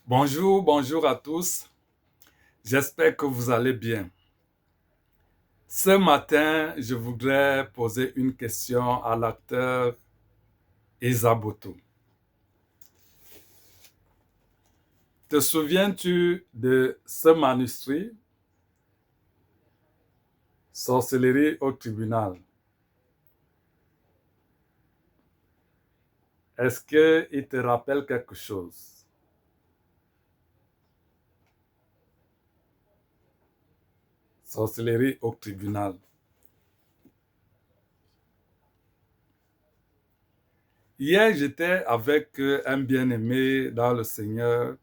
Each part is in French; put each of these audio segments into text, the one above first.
Bonjour, bonjour à tous. J'espère que vous allez bien. Ce matin, je voudrais poser une question à l'acteur Esaboto. Te souviens-tu de ce manuscrit, Sorcellerie au tribunal? Est-ce qu'il te rappelle quelque chose? Sorcellerie au tribunal. Hier, j'étais avec un bien-aimé dans le Seigneur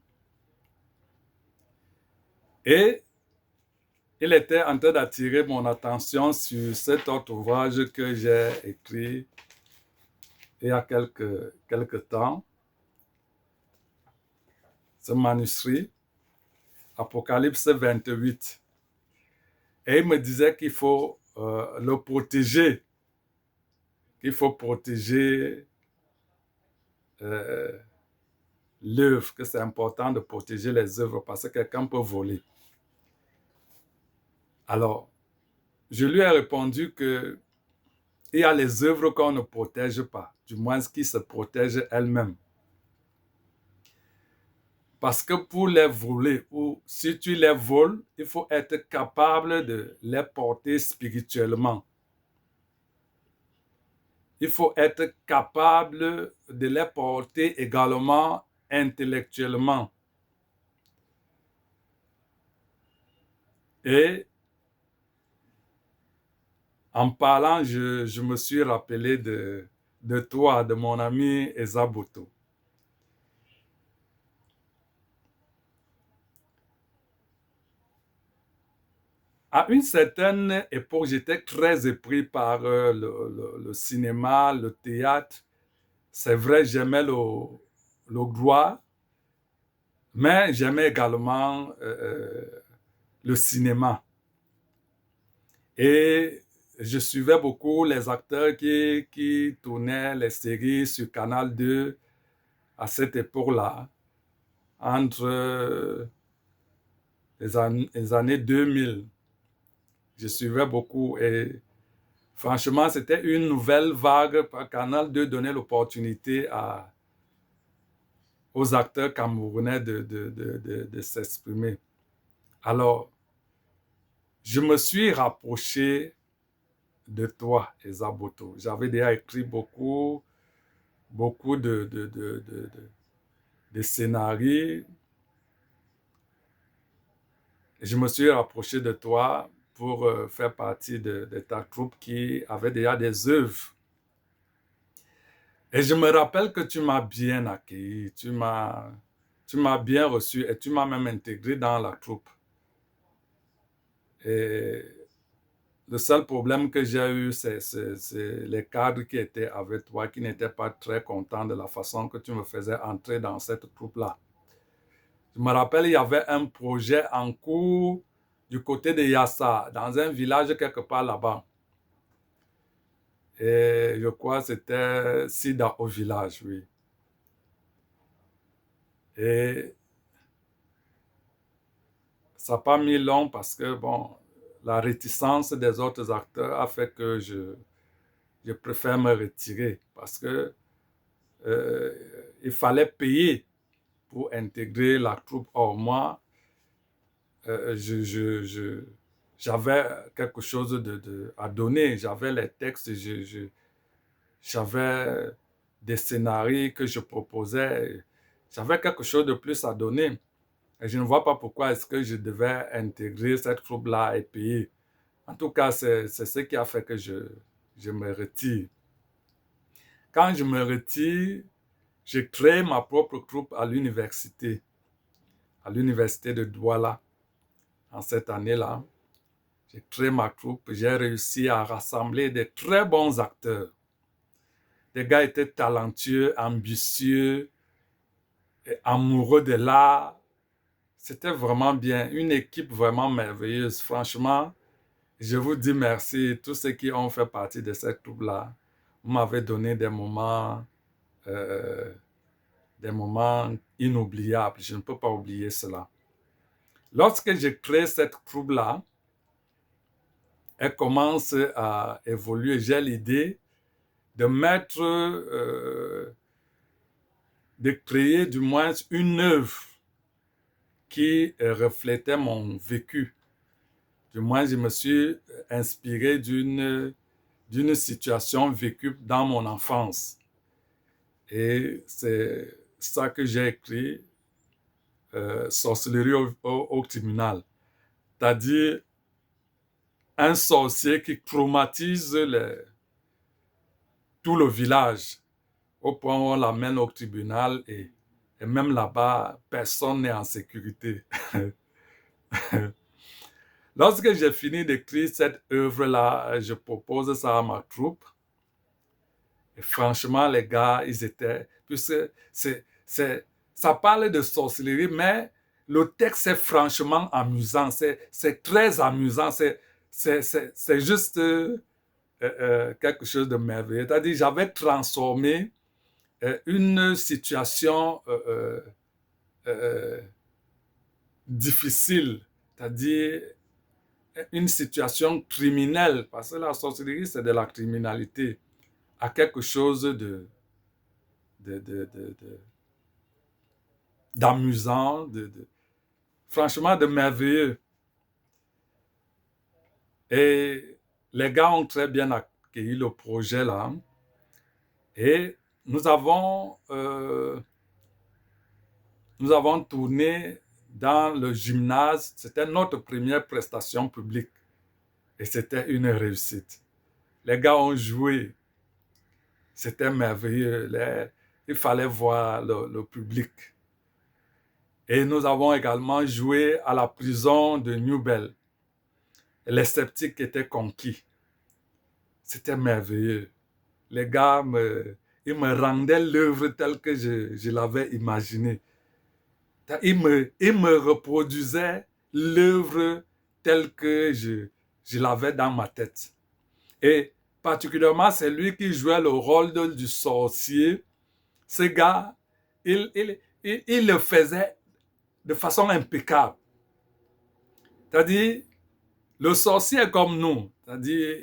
et il était en train d'attirer mon attention sur cet autre ouvrage que j'ai écrit il y a quelques temps, ce manuscrit, Apocalypse 28. Et il me disait qu'il faut le protéger, qu'il faut protéger euh, l'œuvre, que c'est important de protéger les œuvres parce que quelqu'un peut voler. Alors, je lui ai répondu que il y a les œuvres qu'on ne protège pas, du moins qui se protègent elles-mêmes. Parce que pour les voler, ou si tu les voles, il faut être capable de les porter spirituellement. Il faut être capable de les porter également intellectuellement. Et en parlant, je me suis rappelé de toi, de mon ami Esaboto. À une certaine époque, j'étais très épris par le cinéma, le théâtre. C'est vrai, j'aimais le droit, mais j'aimais également le cinéma. Et je suivais beaucoup les acteurs qui tournaient les séries sur Canal 2 à cette époque-là, entre les années 2000. Je suivais beaucoup et franchement, c'était une nouvelle vague. Canal 2 donnait l'opportunité aux acteurs camerounais de s'exprimer. Alors, je me suis rapproché de toi, Esaboto. J'avais déjà écrit beaucoup de scénarios. Je me suis rapproché de toi pour faire partie de ta troupe qui avait déjà des œuvres. Et je me rappelle que tu m'as bien accueilli, tu m'as bien reçu et tu m'as même intégré dans la troupe. Et le seul problème que j'ai eu, c'est les cadres qui étaient avec toi, qui n'étaient pas très contents de la façon que tu me faisais entrer dans cette troupe-là. Je me rappelle, il y avait un projet en cours du côté de Yassa, dans un village quelque part là-bas. Et je crois que c'était Sida au village, oui. Et ça n'a pas mis long parce que, bon, la réticence des autres acteurs a fait que je préfère me retirer parce que euh, il fallait payer pour intégrer la troupe. Or, moi, j'avais quelque chose à donner. J'avais les textes, j'avais des scénarios que je proposais. J'avais quelque chose de plus à donner. Et je ne vois pas pourquoi est-ce que je devais intégrer cette troupe-là et payer. En tout cas, c'est ce qui a fait que je me retire. Quand je me retire, j'ai créé ma propre troupe à l'université de Douala. En cette année-là, j'ai créé ma troupe. J'ai réussi à rassembler des très bons acteurs. Les gars étaient talentueux, ambitieux, et amoureux de l'art. C'était vraiment bien. Une équipe vraiment merveilleuse. Franchement, je vous dis merci. Tous ceux qui ont fait partie de cette troupe-là, vous m'avez donné des moments euh, des moments inoubliables. Je ne peux pas oublier cela. Lorsque j'ai créé cette troupe-là, elle commence à évoluer. J'ai l'idée de de créer du moins une œuvre qui reflétait mon vécu. Du moins, je me suis inspiré d'une situation vécue dans mon enfance. Et c'est ça que j'ai écrit, Sorcellerie au tribunal. C'est-à-dire un sorcier qui traumatise tout le village au point où on l'amène au tribunal et même là-bas, personne n'est en sécurité. Lorsque j'ai fini d'écrire cette œuvre-là, je propose ça à ma troupe. Et franchement, les gars, ils étaient... Puisque ça parle de sorcellerie, mais le texte est franchement amusant. C'est très amusant. C'est juste quelque chose de merveilleux. C'est-à-dire, j'avais transformé une situation difficile, c'est-à-dire une situation criminelle, parce que la sorcellerie, c'est de la criminalité, à quelque chose d'amusant, franchement de merveilleux. Et les gars ont très bien accueilli le projet là. Et nous avons tourné dans le gymnase. C'était notre première prestation publique. Et c'était une réussite. Les gars ont joué. C'était merveilleux. Il fallait voir le public. Et nous avons également joué à la prison de Newbell. Les sceptiques étaient conquis. C'était merveilleux. Les gars, ils me rendaient l'œuvre telle que je l'avais imaginée. Ils me reproduisaient l'œuvre telle que je l'avais dans ma tête. Et particulièrement, c'est lui qui jouait le rôle du sorcier. Ce gars, il le faisait de façon impeccable. C'est-à-dire, le sorcier est comme nous. C'est-à-dire,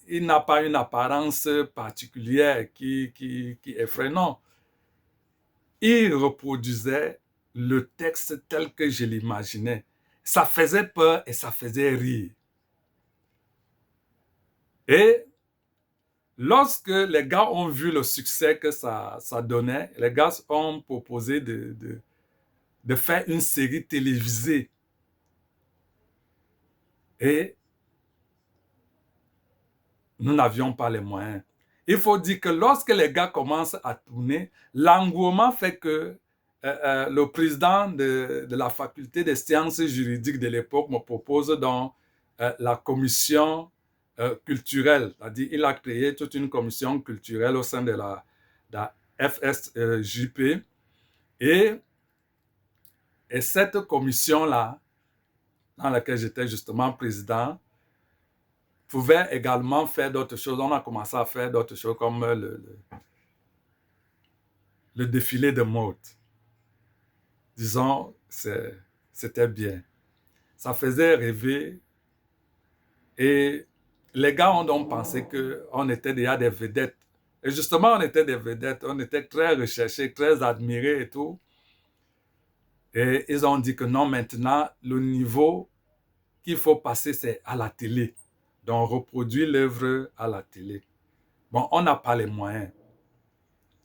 il n'a pas une apparence particulière qui effraie. Non. Il reproduisait le texte tel que je l'imaginais. Ça faisait peur et ça faisait rire. Et lorsque les gars ont vu le succès que ça donnait, les gars ont proposé de faire une série télévisée. Et nous n'avions pas les moyens. Il faut dire que lorsque les gars commencent à tourner, l'engouement fait que le président de la faculté des sciences juridiques de l'époque me propose donc la commission culturelle. C'est-à-dire, il a créé toute une commission culturelle au sein de la FSJP. Et cette commission-là, dans laquelle j'étais justement président, pouvait également faire d'autres choses. On a commencé à faire d'autres choses comme le défilé de mode. Disons, c'était bien. Ça faisait rêver. Et les gars ont donc pensé qu'on était déjà des vedettes. Et justement, on était des vedettes. On était très recherchés, très admirés et tout. Et ils ont dit que non, maintenant, le niveau qu'il faut passer, c'est à la télé. Donc, reproduire l'œuvre à la télé. Bon, on n'a pas les moyens.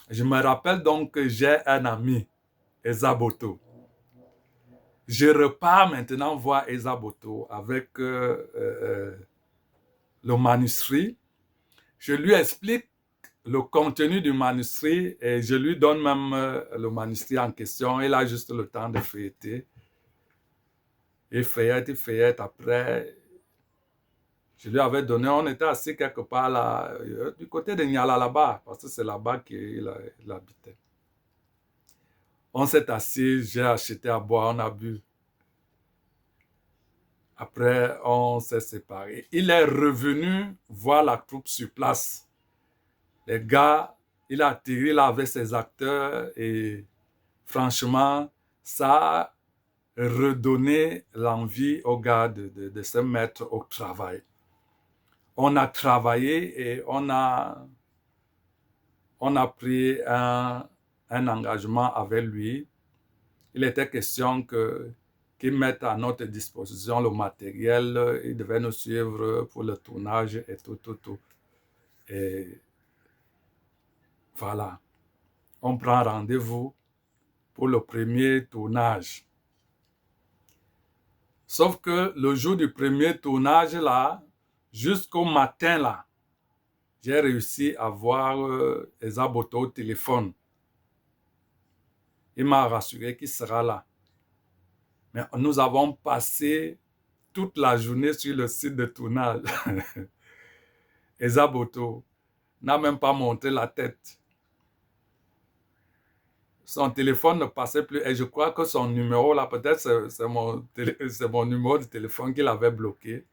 Je me rappelle donc que j'ai un ami, Eza Boto. Je repars maintenant voir Eza Boto avec le manuscrit. Je lui explique le contenu du manuscrit et je lui donne même le manuscrit en question. Il a juste le temps de feuilleter. Il feuillette. Après, je lui avais donné, on était assis quelque part là, du côté de Niala là-bas, parce que c'est là-bas qu'il habitait. On s'est assis, j'ai acheté à boire, on a bu. Après, on s'est séparés. Il est revenu voir la troupe sur place. Les gars il a atterri là avec ses acteurs et franchement, ça a redonné l'envie aux gars de se mettre au travail. On a travaillé et on a pris un engagement avec lui. Il était question qu'il mette à notre disposition le matériel. Il devait nous suivre pour le tournage et tout. Et voilà, on prend rendez-vous pour le premier tournage. Sauf que le jour du premier tournage, là, jusqu'au matin, là, j'ai réussi à voir Eza Boto au téléphone. Il m'a rassuré qu'il sera là. Mais nous avons passé toute la journée sur le site de tournage. Eza Boto n'a même pas montré la tête. Son téléphone ne passait plus. Et je crois que son numéro, là, peut-être c'est mon numéro de téléphone qu'il avait bloqué.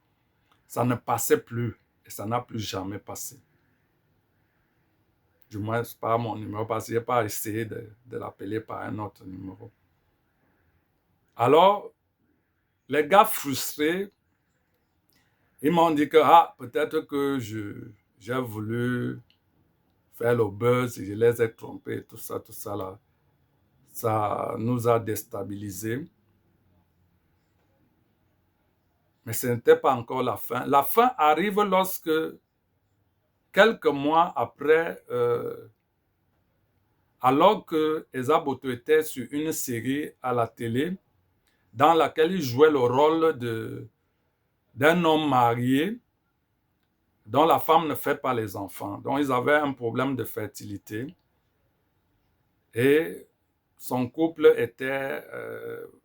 Ça ne passait plus. Et ça n'a plus jamais passé. Du moins, ce n'est pas mon numéro, parce que je n'ai pas essayé de l'appeler par un autre numéro. Alors, les gars frustrés, ils m'ont dit que peut-être que j'ai voulu faire le buzz et je les ai trompés, tout ça là. Ça nous a déstabilisés. Mais ce n'était pas encore la fin. La fin arrive lorsque, quelques mois après, alors que Eza Boto était sur une série à la télé dans laquelle il jouait le rôle d'un homme marié dont la femme ne fait pas les enfants. Donc, ils avaient un problème de fertilité et son couple était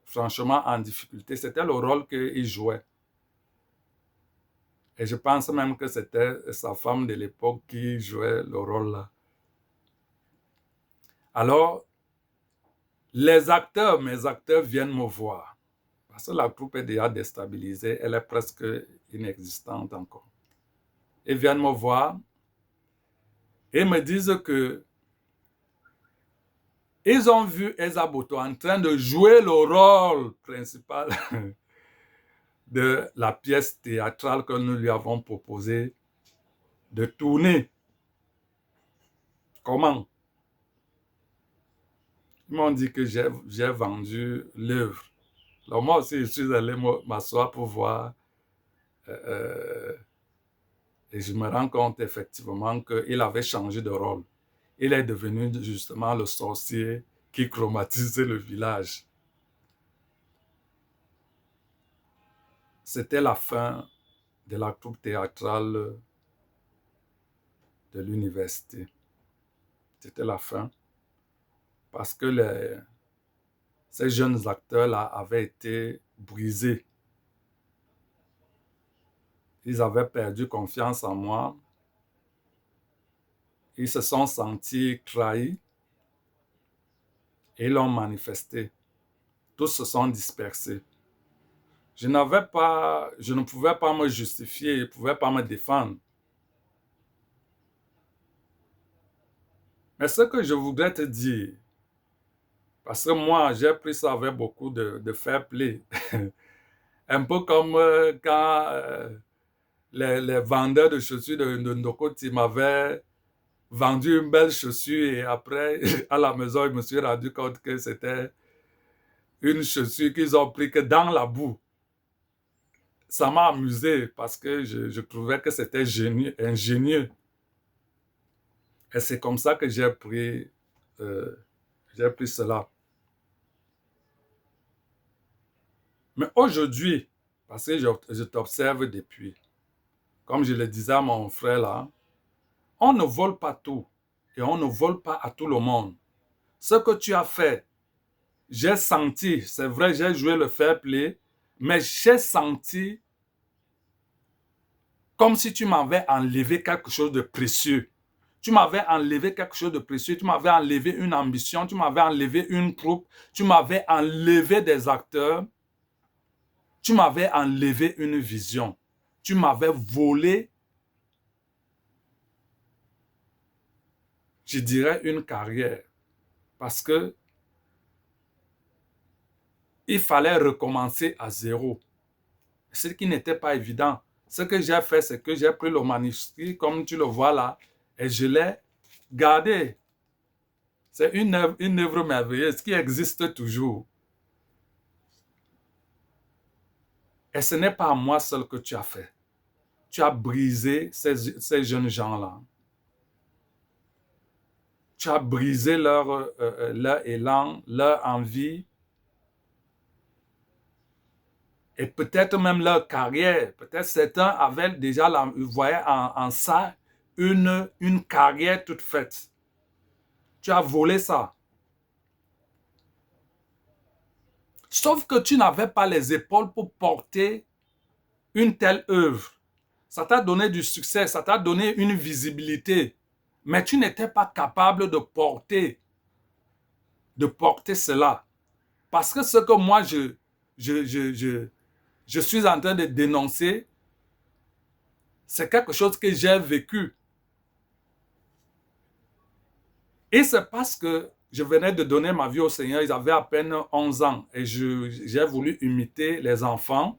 franchement en difficulté. C'était le rôle qu'il jouait. Et je pense même que c'était sa femme de l'époque qui jouait le rôle là. Alors, mes acteurs viennent me voir. Parce que la troupe est déjà déstabilisée, elle est presque inexistante encore. Ils viennent me voir et me disent que ils ont vu Eza Boto en train de jouer le rôle principal de la pièce théâtrale que nous lui avons proposé de tourner. Comment? Ils m'ont dit que j'ai vendu l'œuvre. Alors moi aussi, je suis allé m'asseoir pour voir et je me rends compte effectivement qu'il avait changé de rôle. Il est devenu justement le sorcier qui chromatisait le village. C'était la fin de la troupe théâtrale de l'université. C'était la fin parce que ces jeunes acteurs-là avaient été brisés. Ils avaient perdu confiance en moi. Ils se sont sentis trahis et l'ont manifesté. Tous se sont dispersés. Je ne pouvais pas me justifier, je ne pouvais pas me défendre. Mais ce que je voudrais te dire, parce que moi, j'ai pris ça avec beaucoup de fair play. Un peu comme quand les vendeurs de chaussures de Ndokoti m'avaient vendu une belle chaussure et après, à la maison, je me suis rendu compte que c'était une chaussure qu'ils ont pris que dans la boue. Ça m'a amusé parce que je trouvais que c'était ingénieux. Et c'est comme ça que j'ai pris cela. Mais aujourd'hui, parce que je t'observe depuis, comme je le disais à mon frère là, on ne vole pas tout et on ne vole pas à tout le monde. Ce que tu as fait, j'ai senti, c'est vrai, j'ai joué le fair play, mais j'ai senti comme si tu m'avais enlevé quelque chose de précieux. Tu m'avais enlevé quelque chose de précieux, tu m'avais enlevé une ambition, tu m'avais enlevé une troupe, tu m'avais enlevé des acteurs, tu m'avais enlevé une vision, tu m'avais volé je dirais une carrière, parce que il fallait recommencer à zéro, ce qui n'était pas évident. Ce que j'ai fait, c'est que j'ai pris le manuscrit, comme tu le vois là, et je l'ai gardé. C'est une œuvre merveilleuse qui existe toujours. Et ce n'est pas à moi seul que tu as fait. Tu as brisé ces jeunes gens-là. Tu as brisé leur élan, leur envie, et peut-être même leur carrière. Peut-être certains avaient déjà, voyaient en ça une carrière toute faite. Tu as volé ça. Sauf que tu n'avais pas les épaules pour porter une telle œuvre. Ça t'a donné du succès, ça t'a donné une visibilité, mais tu n'étais pas capable de porter cela. Parce que ce que moi, je suis en train de dénoncer, c'est quelque chose que j'ai vécu. Et c'est parce que je venais de donner ma vie au Seigneur, ils avaient à peine 11 ans, et j'ai voulu imiter les enfants,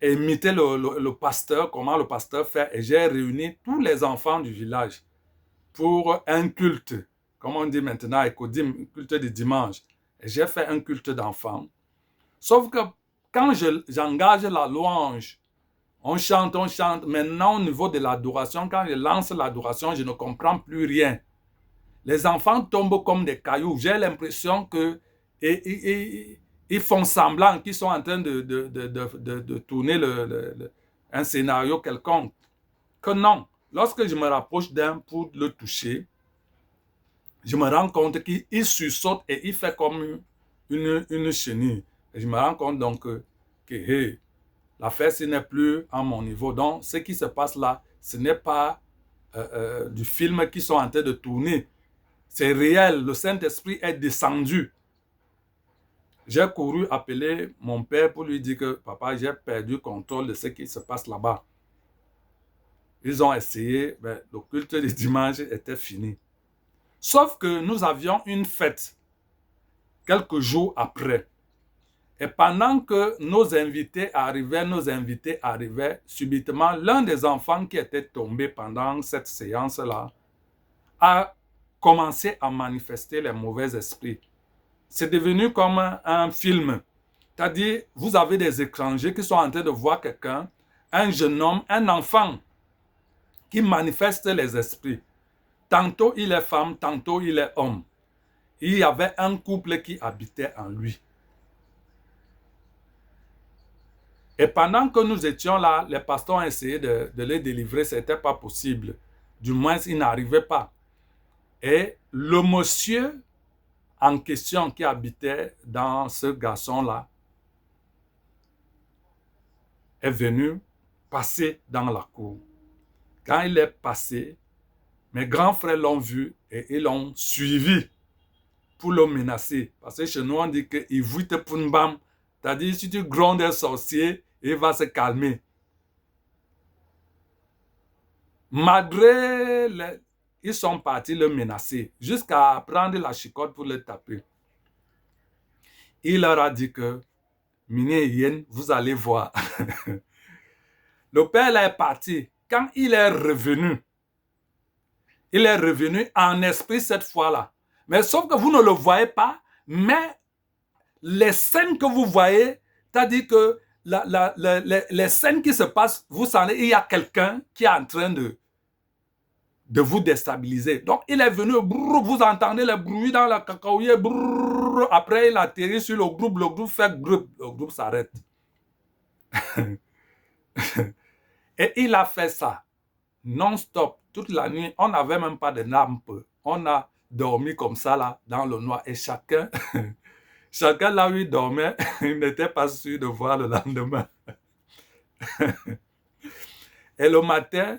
imiter le pasteur, comment le pasteur fait, et j'ai réuni tous les enfants du village pour un culte, comme on dit maintenant, un culte de dimanche. Et j'ai fait un culte d'enfants. Sauf que quand j'engage la louange, on chante. Maintenant, au niveau de l'adoration, quand je lance l'adoration, je ne comprends plus rien. Les enfants tombent comme des cailloux. J'ai l'impression que ils font semblant qu'ils sont en train de tourner un scénario quelconque. Que non. Lorsque je me rapproche d'un pour le toucher, je me rends compte qu'il sursaute et il fait comme une chenille. Et je me rends compte donc que hey, l'affaire, ce n'est plus à mon niveau. Donc, ce qui se passe là, ce n'est pas du film qu'ils sont en train de tourner. C'est réel. Le Saint-Esprit est descendu. J'ai couru appeler mon père pour lui dire que papa, j'ai perdu contrôle de ce qui se passe là-bas. Ils ont essayé, mais le culte du dimanche était fini. Sauf que nous avions une fête quelques jours après. Et pendant que nos invités arrivaient, subitement, l'un des enfants qui était tombé pendant cette séance-là a commencé à manifester les mauvais esprits. C'est devenu comme un film. C'est-à-dire, vous avez des étrangers qui sont en train de voir quelqu'un, un jeune homme, un enfant, qui manifeste les esprits. Tantôt il est femme, tantôt il est homme. Il y avait un couple qui habitait en lui. Et pendant que nous étions là, les pasteurs ont essayé de les délivrer, ce n'était pas possible. Du moins, ils n'arrivaient pas. Et le monsieur en question qui habitait dans ce garçon-là est venu passer dans la cour. Quand il est passé, mes grands frères l'ont vu et ils l'ont suivi pour le menacer. Parce que chez nous, on dit qu'il vite pour une bam. C'est-à-dire, si tu grondes un sorcier, il va se calmer. Malgré ils sont partis le menacer jusqu'à prendre la chicotte pour le taper. Il leur a dit que Miné Yen, vous allez voir. Le père là est parti. Quand il est revenu en esprit cette fois-là. Mais sauf que vous ne le voyez pas, mais les scènes que vous voyez, c'est-à-dire que les scènes qui se passent, vous sentez, il y a quelqu'un qui est en train de vous déstabiliser. Donc, il est venu, brrr, vous entendez le bruit dans la cacaoyer, brrr, après il atterrit sur le groupe fait groupe, le groupe s'arrête. Et il a fait ça non-stop, toute la nuit. On n'avait même pas de lampe. On a dormi comme ça, là, dans le noir. Et chacun là où il dormait, il n'était pas sûr de voir le lendemain. Et le matin,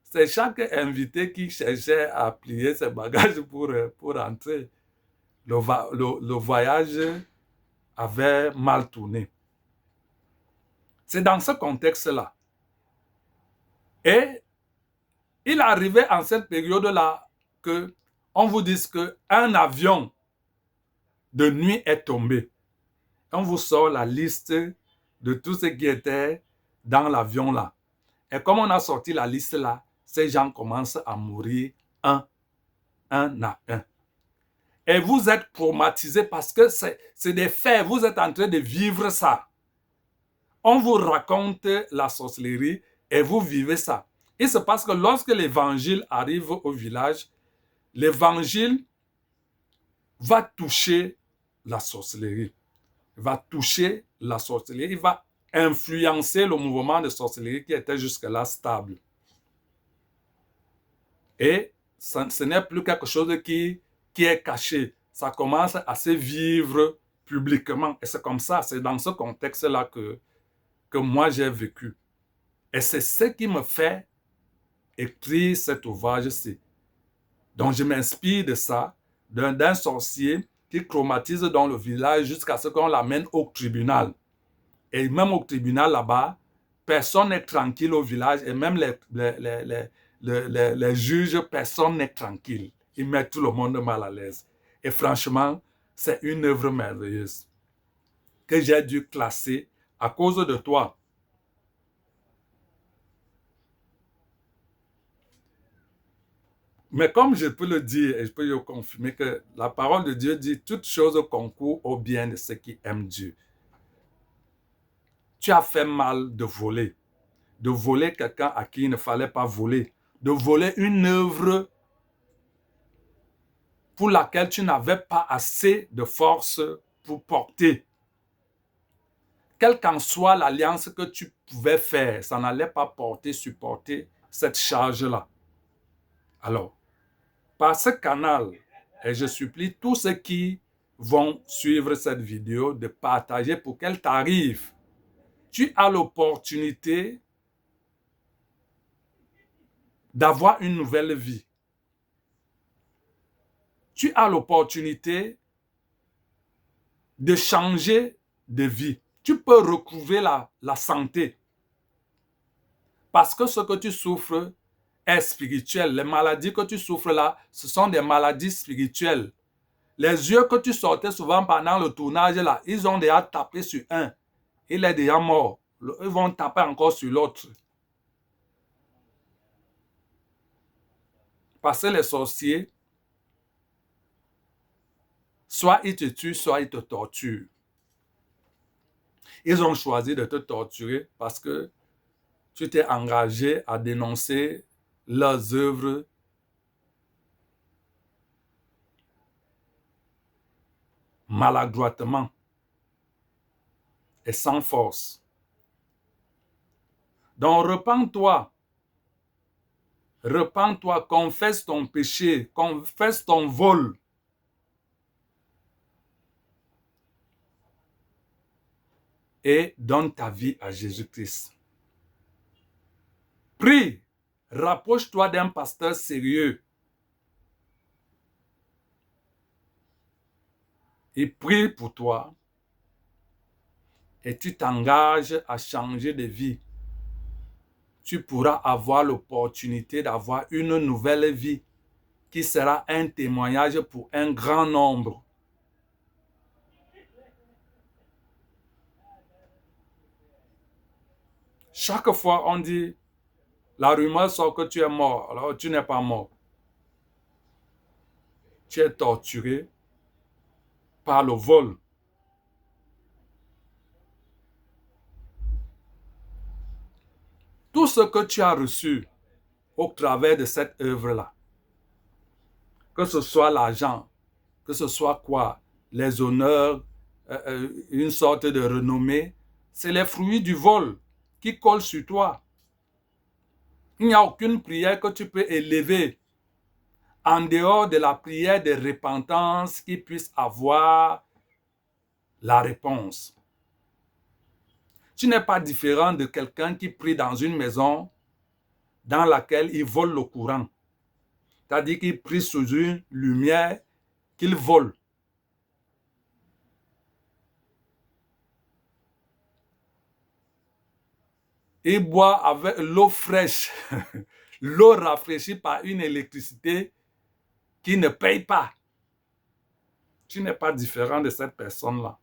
c'est chaque invité qui cherchait à plier ses bagages pour rentrer. Le voyage avait mal tourné. C'est dans ce contexte-là. Et il arrivait en cette période-là que on vous dise qu'un avion de nuit est tombé. On vous sort la liste de tout ce qui était dans l'avion là. Et comme on a sorti la liste là, ces gens commencent à mourir un à un. Et vous êtes traumatisé parce que c'est des faits, vous êtes en train de vivre ça. On vous raconte la sorcellerie et vous vivez ça. Il se passe que lorsque l'évangile arrive au village, l'évangile va toucher la sorcellerie. Il va toucher la sorcellerie. Il va influencer le mouvement de sorcellerie qui était jusque-là stable. Et ce n'est plus quelque chose qui est caché. Ça commence à se vivre publiquement. Et c'est comme ça, c'est dans ce contexte-là que moi j'ai vécu. Et c'est ce qui me fait écrire cet ouvrage-ci. Donc je m'inspire de ça, d'un sorcier qui traumatise dans le village jusqu'à ce qu'on l'amène au tribunal. Et même au tribunal là-bas, personne n'est tranquille au village et même les juges, personne n'est tranquille. Ils mettent tout le monde mal à l'aise. Et franchement, c'est une œuvre merveilleuse que j'ai dû classer à cause de toi. Mais comme je peux le dire et je peux le confirmer que la parole de Dieu dit toute chose concourt au bien de ceux qui aiment Dieu. Tu as fait mal de voler quelqu'un à qui il ne fallait pas voler, de voler une œuvre pour laquelle tu n'avais pas assez de force pour porter. Quelle qu'en soit l'alliance que tu pouvais faire, ça n'allait pas supporter cette charge-là. Alors, par ce canal, et je supplie tous ceux qui vont suivre cette vidéo de partager pour qu'elle t'arrive. Tu as l'opportunité d'avoir une nouvelle vie. Tu as l'opportunité de changer de vie. Tu peux retrouver la santé. Parce que ce que tu souffres est spirituel. Les maladies que tu souffres là, ce sont des maladies spirituelles. Les yeux que tu sortais souvent pendant le tournage là, ils ont déjà tapé sur un. Il est déjà mort. Ils vont taper encore sur l'autre. Parce que les sorciers, soit ils te tuent, soit ils te torturent. Ils ont choisi de te torturer parce que tu t'es engagé à dénoncer leurs œuvres maladroitement et sans force. Donc repens-toi, confesse ton péché, confesse ton vol. Et donne ta vie à Jésus-Christ. Prie, rapproche-toi d'un pasteur sérieux. Il prie pour toi et tu t'engages à changer de vie. Tu pourras avoir l'opportunité d'avoir une nouvelle vie qui sera un témoignage pour un grand nombre. Chaque fois, on dit, la rumeur sort que tu es mort, alors tu n'es pas mort. Tu es torturé par le vol. Tout ce que tu as reçu au travers de cette œuvre-là, que ce soit l'argent, que ce soit quoi, les honneurs, une sorte de renommée, c'est les fruits du vol qui collent sur toi. Il n'y a aucune prière que tu peux élever en dehors de la prière de repentance qui puisse avoir la réponse. Tu n'es pas différent de quelqu'un qui prie dans une maison dans laquelle il vole le courant. C'est-à-dire qu'il prie sous une lumière qu'il vole. Il boit avec l'eau fraîche, l'eau rafraîchie par une électricité qui ne paye pas. Tu n'es pas différent de cette personne-là.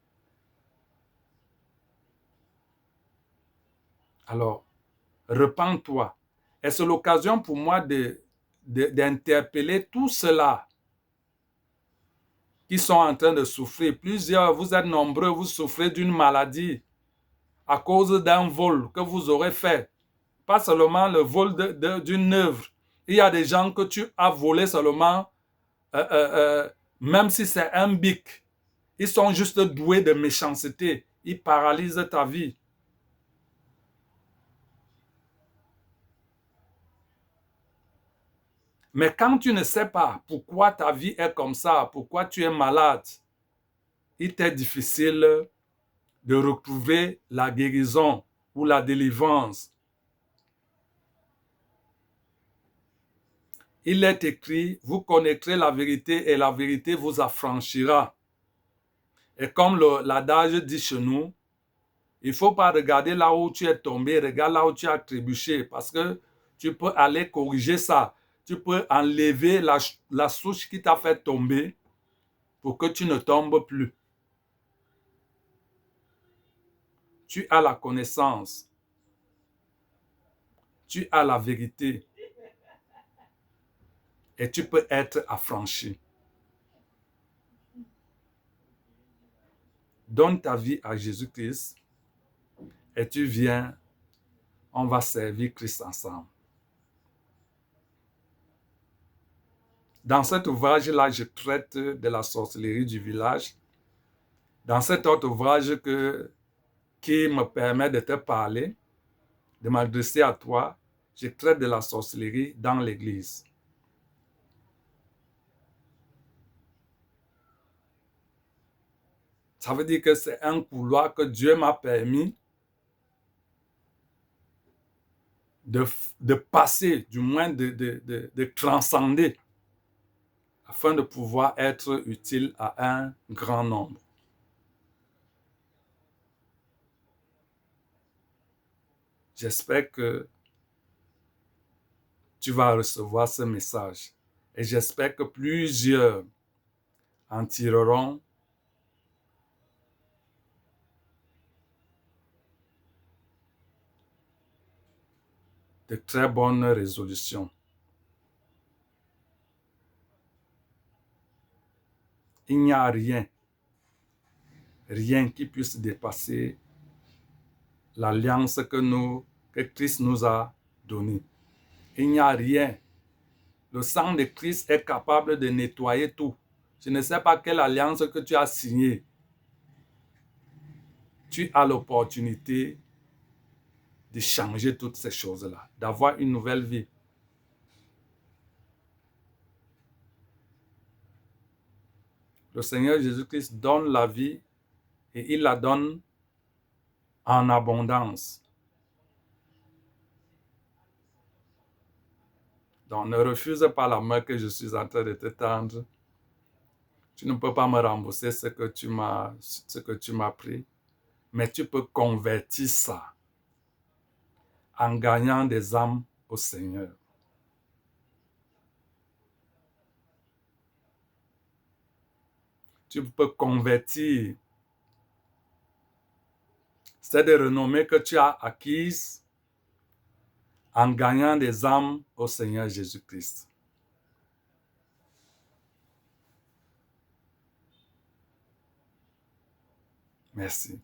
Alors, repens-toi. Et c'est l'occasion pour moi d'interpeller tous ceux-là qui sont en train de souffrir. Plusieurs, vous êtes nombreux, vous souffrez d'une maladie à cause d'un vol que vous aurez fait. Pas seulement le vol d'une œuvre. Il y a des gens que tu as volé seulement, même si c'est un bic. Ils sont juste doués de méchanceté. Ils paralysent ta vie. Mais quand tu ne sais pas pourquoi ta vie est comme ça, pourquoi tu es malade, il t'est difficile de retrouver la guérison ou la délivrance. Il est écrit, vous connaîtrez la vérité et la vérité vous affranchira. Et comme l'adage dit chez nous, il ne faut pas regarder là où tu es tombé, regarde là où tu as trébuché, parce que tu peux aller corriger ça. Tu peux enlever la souche qui t'a fait tomber pour que tu ne tombes plus. Tu as la connaissance. Tu as la vérité. Et tu peux être affranchi. Donne ta vie à Jésus-Christ et tu viens, on va servir Christ ensemble. Dans cet ouvrage-là, je traite de la sorcellerie du village. Dans cet autre ouvrage qui me permet de te parler, de m'adresser à toi, je traite de la sorcellerie dans l'Église. Ça veut dire que c'est un couloir que Dieu m'a permis de passer, du moins de transcender, afin de pouvoir être utile à un grand nombre. J'espère que tu vas recevoir ce message et j'espère que plusieurs en tireront de très bonnes résolutions. Il n'y a rien qui puisse dépasser l'alliance que Christ nous a donnée. Il n'y a rien. Le sang de Christ est capable de nettoyer tout. Je ne sais pas quelle alliance que tu as signée. Tu as l'opportunité de changer toutes ces choses-là, d'avoir une nouvelle vie. Le Seigneur Jésus-Christ donne la vie et il la donne en abondance. Donc, ne refuse pas la main que je suis en train de te tendre. Tu ne peux pas me rembourser ce que tu m'as pris, mais tu peux convertir ça en gagnant des âmes au Seigneur. Tu peux convertir cette renommée que tu as acquise en gagnant des âmes au Seigneur Jésus-Christ. Merci.